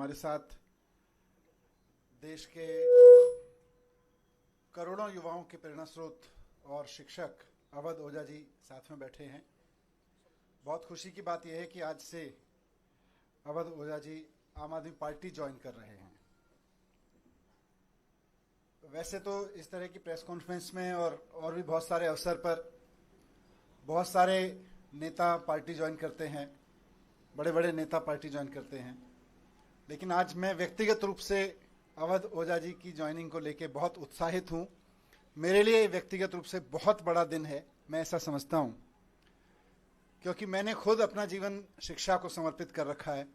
हमारे साथ देश के करोड़ों युवाओं के प्रेरणा स्रोत और शिक्षक अवध ओझा जी साथ में बैठे हैं। बहुत खुशी की बात यह है कि आज से अवध ओझा जी आम आदमी पार्टी ज्वाइन कर रहे हैं। वैसे तो इस तरह की प्रेस कॉन्फ्रेंस में और भी बहुत सारे अवसर पर बहुत सारे नेता पार्टी ज्वाइन करते हैं, बड़े बड़े नेता पार्टी ज्वाइन करते हैं, लेकिन आज मैं व्यक्तिगत रूप से अवध ओझा जी की ज्वाइनिंग को लेकर बहुत उत्साहित हूं। मेरे लिए व्यक्तिगत रूप से बहुत बड़ा दिन है, मैं ऐसा समझता हूं, क्योंकि मैंने खुद अपना जीवन शिक्षा को समर्पित कर रखा है।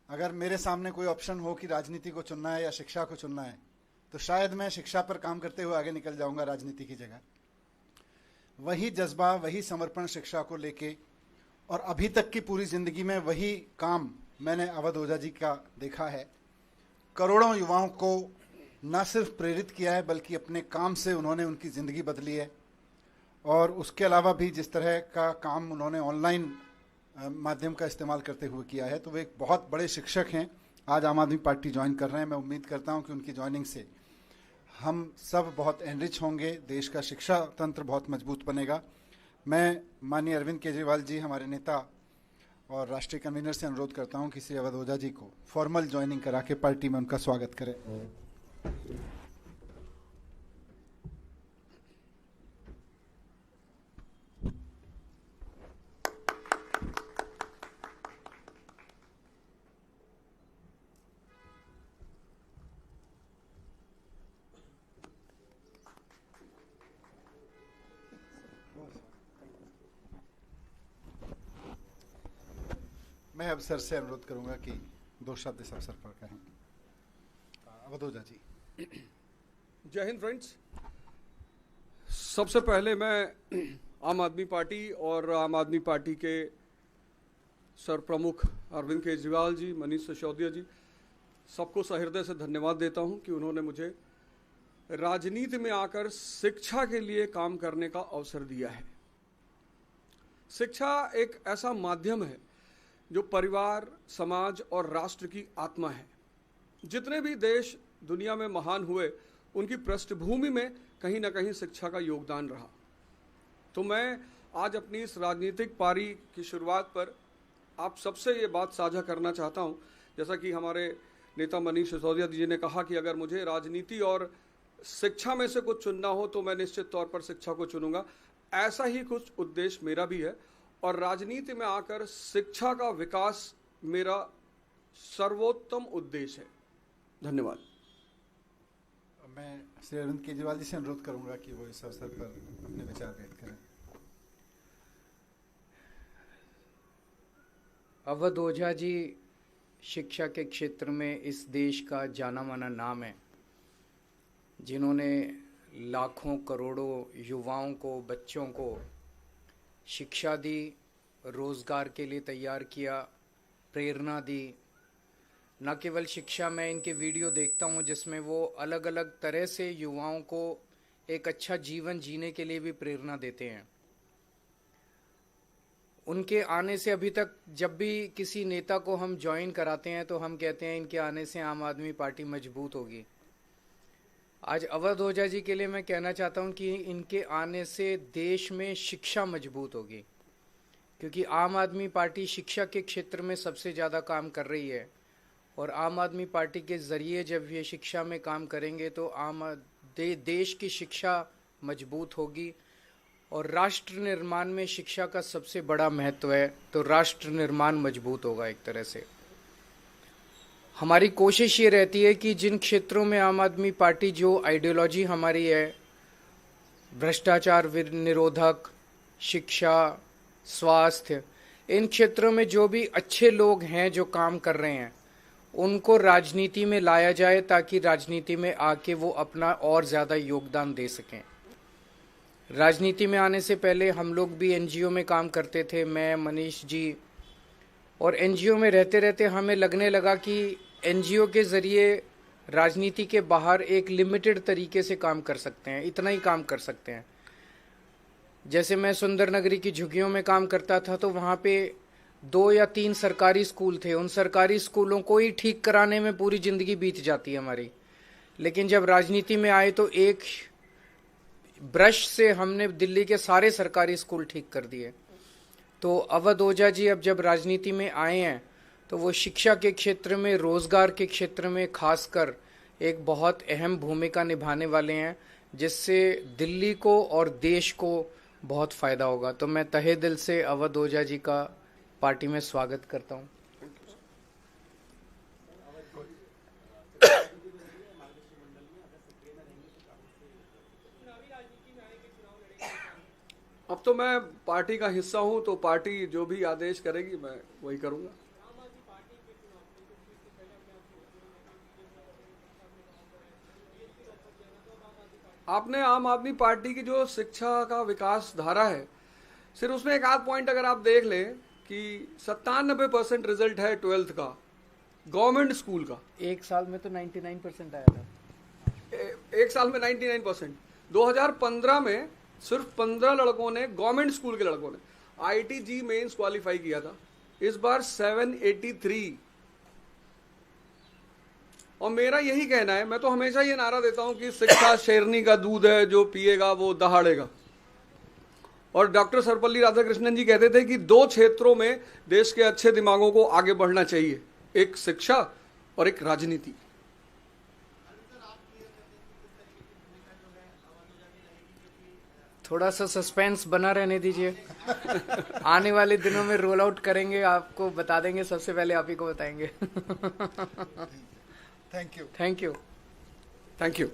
अगर मेरे सामने कोई ऑप्शन हो कि राजनीति को चुनना है या शिक्षा को चुनना है, तो शायद मैं शिक्षा पर काम करते हुए आगे निकल जाऊंगा राजनीति की जगह। वही जज्बा, वही समर्पण शिक्षा को लेके और अभी तक की पूरी जिंदगी में वही काम मैंने अवध ओझा जी का देखा है। करोड़ों युवाओं को न सिर्फ प्रेरित किया है, बल्कि अपने काम से उन्होंने उनकी ज़िंदगी बदली है। और उसके अलावा भी जिस तरह का काम उन्होंने ऑनलाइन माध्यम का इस्तेमाल करते हुए किया है, तो वे एक बहुत बड़े शिक्षक हैं। आज आम आदमी पार्टी ज्वाइन कर रहे हैं। मैं उम्मीद करता हूं कि उनकी ज्वाइनिंग से हम सब बहुत एनरिच होंगे, देश का शिक्षा तंत्र बहुत मजबूत बनेगा। मैं माननीय अरविंद केजरीवाल जी, हमारे नेता और राष्ट्रीय कन्वीनर से अनुरोध करता हूं कि श्री अवध ओझा जी को फॉर्मल ज्वाइनिंग करा के पार्टी में उनका स्वागत करें। मैं अब सर से अनुरोध करूंगा कि 2 शब्द इस अवसर पर कहें। अवध ओझा जी। जय हिंद फ्रेंड्स। सबसे पहले मैं आम आदमी पार्टी और आम आदमी पार्टी के सर प्रमुख अरविंद केजरीवाल जी, मनीष सिसोदिया जी, सबको सहृदय से धन्यवाद देता हूं कि उन्होंने मुझे राजनीति में आकर शिक्षा के लिए काम करने का अवसर दिया है। शिक्षा एक ऐसा माध्यम है जो परिवार, समाज और राष्ट्र की आत्मा है। जितने भी देश दुनिया में महान हुए, उनकी पृष्ठभूमि में कहीं ना कहीं शिक्षा का योगदान रहा। तो मैं आज अपनी इस राजनीतिक पारी की शुरुआत पर आप सबसे ये बात साझा करना चाहता हूँ। जैसा कि हमारे नेता मनीष सिसोदिया जी ने कहा कि अगर मुझे राजनीति और शिक्षा में से कुछ चुनना हो तो मैं निश्चित तौर पर शिक्षा को चुनूंगा। ऐसा ही कुछ उद्देश्य मेरा भी है और राजनीति में आकर शिक्षा का विकास मेरा सर्वोत्तम उद्देश्य है। धन्यवाद। मैं श्री अरविंद केजरीवाल जी से अनुरोध करूंगा कि वो इस अवसर पर अपने विचार व्यक्त करें। अवध ओझा जी शिक्षा के क्षेत्र में इस देश का जाना माना नाम है, जिन्होंने लाखों करोड़ों युवाओं को, बच्चों को शिक्षा दी, रोजगार के लिए तैयार किया, प्रेरणा दी। न केवल शिक्षा, मैं इनके वीडियो देखता हूँ जिसमें वो अलग अलग तरह से युवाओं को एक अच्छा जीवन जीने के लिए भी प्रेरणा देते हैं। उनके आने से अभी तक जब भी किसी नेता को हम ज्वाइन कराते हैं तो हम कहते हैं इनके आने से आम आदमी पार्टी मजबूत होगी। आज अवध ओझा जी के लिए मैं कहना चाहता हूं कि इनके आने से देश में शिक्षा मजबूत होगी, क्योंकि आम आदमी पार्टी शिक्षा के क्षेत्र में सबसे ज़्यादा काम कर रही है। और आम आदमी पार्टी के ज़रिए जब ये शिक्षा में काम करेंगे तो देश की शिक्षा मजबूत होगी। और राष्ट्र निर्माण में शिक्षा का सबसे बड़ा महत्व है, तो राष्ट्र निर्माण मजबूत होगा एक तरह से। हमारी कोशिश ये रहती है कि जिन क्षेत्रों में आम आदमी पार्टी, जो आइडियोलॉजी हमारी है, भ्रष्टाचार निरोधक, शिक्षा, स्वास्थ्य, इन क्षेत्रों में जो भी अच्छे लोग हैं जो काम कर रहे हैं, उनको राजनीति में लाया जाए ताकि राजनीति में आके वो अपना और ज़्यादा योगदान दे सकें। राजनीति में आने से पहले हम लोग भी एनजीओ में काम करते थे, मैं, मनीष जी। और एनजीओ में रहते रहते हमें लगने लगा कि एनजीओ के ज़रिए राजनीति के बाहर एक लिमिटेड तरीके से काम कर सकते हैं, इतना ही काम कर सकते हैं। जैसे मैं सुंदर नगरी की झुग्गियों में काम करता था तो वहाँ पे 2 या 3 सरकारी स्कूल थे, उन सरकारी स्कूलों को ही ठीक कराने में पूरी जिंदगी बीत जाती है हमारी। लेकिन जब राजनीति में आए तो एक ब्रश से हमने दिल्ली के सारे सरकारी स्कूल ठीक कर दिए। तो अवध ओझा जी अब जब राजनीति में आए हैं तो वो शिक्षा के क्षेत्र में, रोजगार के क्षेत्र में खासकर एक बहुत अहम भूमिका निभाने वाले हैं, जिससे दिल्ली को और देश को बहुत फायदा होगा। तो मैं तहे दिल से अवध ओझा जी का पार्टी में स्वागत करता हूं। अब तो मैं पार्टी का हिस्सा हूं, तो पार्टी जो भी आदेश करेगी मैं वही करूंगा। आपने आम आदमी पार्टी की जो शिक्षा का विकास धारा है, सिर्फ उसमें एक आध पॉइंट अगर आप देख लें कि 97% रिजल्ट है 12th का गवर्नमेंट स्कूल का। एक साल में तो 99% आया था। एक साल में 99%। 2015 में सिर्फ 15 लड़कों ने, गवर्नमेंट स्कूल के लड़कों ने IIT मेंस क्वालिफाई किया था। इस बार 783। और मेरा यही कहना है, मैं तो हमेशा ये नारा देता हूं कि शिक्षा शेरनी का दूध है, जो पिएगा वो दहाड़ेगा। और डॉक्टर सर्वपल्ली राधाकृष्णन जी कहते थे कि 2 क्षेत्रों में देश के अच्छे दिमागों को आगे बढ़ना चाहिए, एक शिक्षा और एक राजनीति। थोड़ा सा सस्पेंस बना रहने दीजिए। आने वाले दिनों में रोल आउट करेंगे, आपको बता देंगे, सबसे पहले आप ही को बताएंगे। Thank you. Thank you. Thank you.